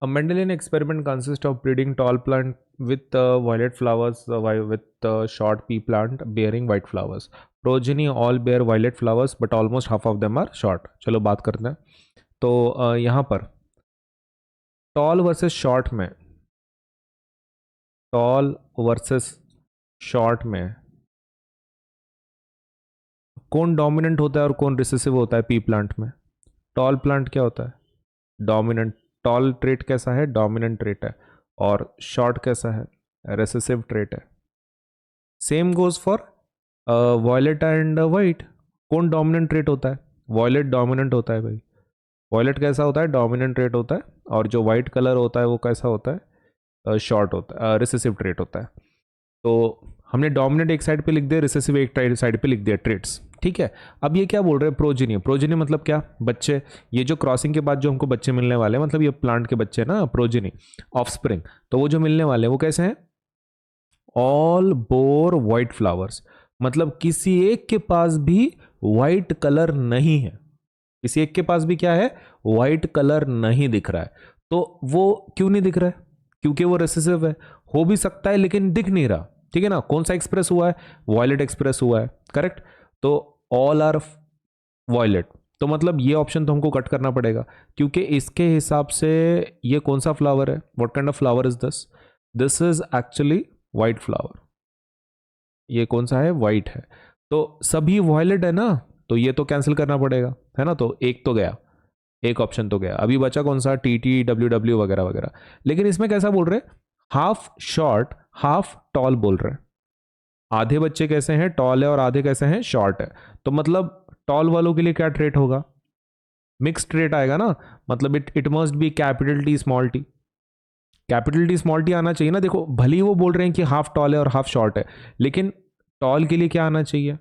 A Mendelian experiment consists of breeding tall plant with violet flowers with short pea plant bearing white flowers. Progeny all bear violet flowers but almost half of them are short. चलो बात करते हैं. तो यहाँ पर toll versus short में, toll versus short में कौन डोमिनेंट होता है और कौन रिसेसिव होता है? पी प्लांट में टॉल प्लांट क्या होता है? डोमिनेंट. टॉल ट्रेट कैसा है? डोमिनेंट ट्रेट है. और शॉर्ट कैसा है? रिसेसिव ट्रेट है. Same goes for violet and white. कौन डोमिनेंट ट्रेट होता है? वॉयलेट डोमिनेंट होता है भाई. वॉयलेट कैसा होता है? डोमिनेंट ट्रेट होता है. और जो वाइट कलर होता है वो कैसा होता है? शॉर्ट होता है, रिसेसिव ट्रेट होता है. तो हमने डोमिनेंट एक साइड पे लिख दिया, रिसेसिव एक साइड पे लिख दिया ट्रेट्स. ठीक है. अब ये क्या बोल रहे हैं? प्रोजेनी. प्रोजेनी मतलब क्या? बच्चे. ये जो क्रॉसिंग के बाद जो हमको बच्चे मिलने वाले हैं, मतलब ये प्लांट के बच्चे ना, प्रोजेनी, ऑफस्प्रिंग. तो वो जो मिलने वाले हैं वो कैसे हैं? All bore white flowers. मतलब किसी एक के पास भी वाइट कलर नहीं है. किसी एक के पास भी क्या है? वाइट कलर नहीं दिख रहा है. तो वो क्यों नहीं दिख रहा है? क्योंकि वो रिसेसिव है. हो भी सकता है लेकिन दिख नहीं रहा. ठीक है ना. कौन सा एक्सप्रेस हुआ है? वॉयलेट एक्सप्रेस हुआ है. करेक्ट. तो ऑल आर वॉयलेट. तो मतलब ये ऑप्शन तो हमको कट करना पड़ेगा, क्योंकि इसके हिसाब से ये कौन सा फ्लावर है? What kind of flower is this? This is actually white flower. ये कौन सा है? वाइट है. तो सभी वॉयलेट है ना, तो ये तो कैंसिल करना पड़ेगा, है ना. तो एक तो गया, एक ऑप्शन तो गया. अभी बचा कौन सा? टी डब्ल्यू डब्ल्यू वगैरह वगैरह. लेकिन इसमें कैसा बोल रहे हैं? हाफ शॉर्ट हाफ टॉल बोल रहे हैं. आधे बच्चे कैसे हैं? टॉल है, और आधे कैसे हैं? शॉर्ट है. तो मतलब टॉल वालों के लिए क्या ट्रेट होगा? मिक्स ट्रेट आएगा ना. मतलब it must be capital T small T. Capital T small T आना चाहिए ना. देखो, भले ही वो बोल रहे हैं कि हाफ टॉल है और हाफ शॉर्ट है, लेकिन टॉल के लिए क्या आना चाहिए?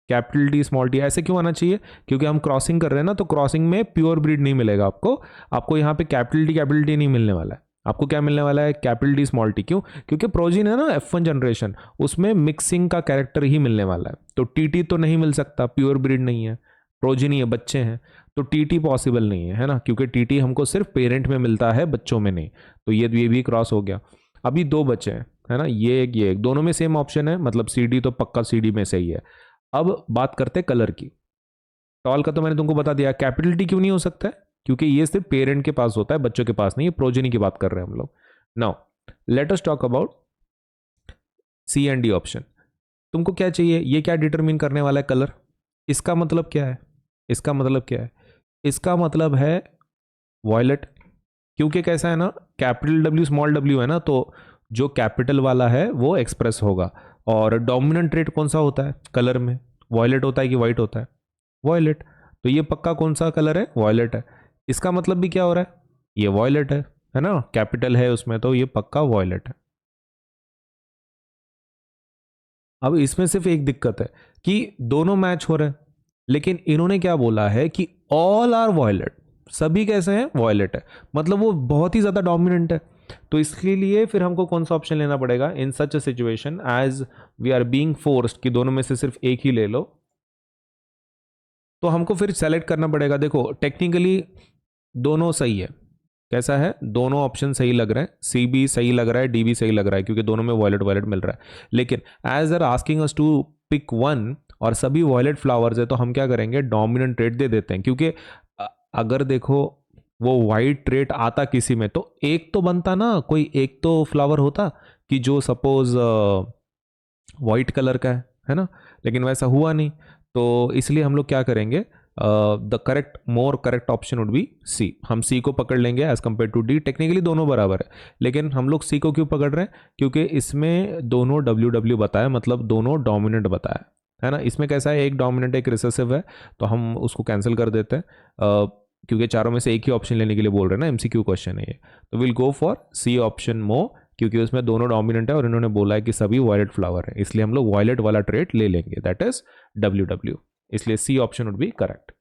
Capital T small T. ऐसे क्यों आना चाहिए? क्योंकि हम क्रॉसिंग कर रहे हैं ना, तो क्रॉसिंग में प्योर ब्रीड नहीं मिलेगा आपको यहाँ पे कैपिटल टी नहीं मिलने वाला है. आपको क्या मिलने वाला है? Capital T small T. क्यों? क्योंकि प्रोजीन है ना, F1 जनरेशन, उसमें मिक्सिंग का कैरेक्टर ही मिलने वाला है. तो टी तो नहीं मिल सकता, प्योर ब्रीड नहीं है, प्रोजीनी है, बच्चे हैं. तो टी पॉसिबल नहीं है ना, क्योंकि टी हमको सिर्फ पेरेंट में मिलता है, बच्चों में नहीं. तो ये भी क्रॉस हो गया. अभी दो बचे हैं, है ना. ये एक दोनों में सेम ऑप्शन है, मतलब CD तो पक्का CD में सही है. अब बात करते हैं कलर की. टॉल का तो मैंने तुमको बता दिया. कैपिटल टी क्यों नहीं हो सकता है? क्योंकि ये सिर्फ पेरेंट के पास होता है, बच्चों के पास नहीं. ये प्रोजेनी की बात कर रहे हैं हम लोग. Now let us talk about C and D option. तुमको क्या चाहिए? ये क्या डिटरमिन करने वाला है? कलर. इसका मतलब क्या है? इसका मतलब क्या है? इसका मतलब है वॉयलेट. क्योंकि कैसा है ना, कैपिटल W स्मॉल w है ना, तो जो कैपिटल वाला है वो एक्सप्रेस होगा. और डोमिनेंट ट्रेट कौन सा होता है कलर में? वॉयलेट होता है कि वाइट होता है? वॉयलेट. तो ये पक्का कौन सा कलर है? वॉयलेट है. इसका मतलब भी क्या हो रहा है? ये वॉयलेट है ना, कैपिटल है उसमें, तो ये पक्का वॉयलेट है. अब इसमें सिर्फ एक दिक्कत है कि दोनों मैच हो रहे हैं, लेकिन इन्होंने क्या बोला है कि ऑल आर वॉयलेट. सभी कैसे हैं? वॉयलेट है. मतलब वो बहुत ही ज्यादा डोमिनेंट है. तो इसके लिए फिर हमको कौन सा ऑप्शन लेना पड़ेगा? In such a situation as we are being forced कि दोनों में से सिर्फ एक ही ले लो, तो हमको फिर सेलेक्ट करना पड़ेगा. देखो, टेक्निकली दोनों सही है. कैसा है? दोनों ऑप्शन सही लग रहे हैं. सी भी सही लग रहा है, डी भी सही लग रहा है, क्योंकि दोनों में वॉयलेट वॉयलेट मिल रहा है. लेकिन as are asking us to pick one, और सभी वॉयलेट फ्लावर्स है, तो हम क्या करेंगे? डोमिनेंट ट्रेट दे देते हैं. क्योंकि अगर देखो वो वाइट ट्रेट आता किसी में, तो एक तो बनता ना, कोई एक तो फ्लावर होता कि जो सपोज वाइट कलर का है ना. लेकिन वैसा हुआ नहीं. तो इसलिए हम लोग क्या करेंगे? The correct more correct option would be C. हम सी को पकड़ लेंगे as compare to D. Technically दोनों बराबर है, लेकिन हम लोग सी को क्यों पकड़ रहे हैं? क्योंकि इसमें दोनों डब्ल्यू बताया, मतलब दोनों डोमिनेंट बताया, है ना. इसमें कैसा है? एक डोमिनेंट एक रिसेसिव है, तो हम उसको कैंसिल कर देते हैं. क्योंकि चारों में से एक ही ऑप्शन लेने के लिए बोल रहे हैं ना, MCQ क्वेश्चन है ये. तो will go for C option मो, क्योंकि उसमें दोनों डोमिनेंट है और इन्होंने बोला है कि सभी वॉयलेट फ्लावर है, इसलिए हम लोग वॉयलेट वाला ट्रेट ले लेंगे, दैट इज WW. इसलिए C option would be correct.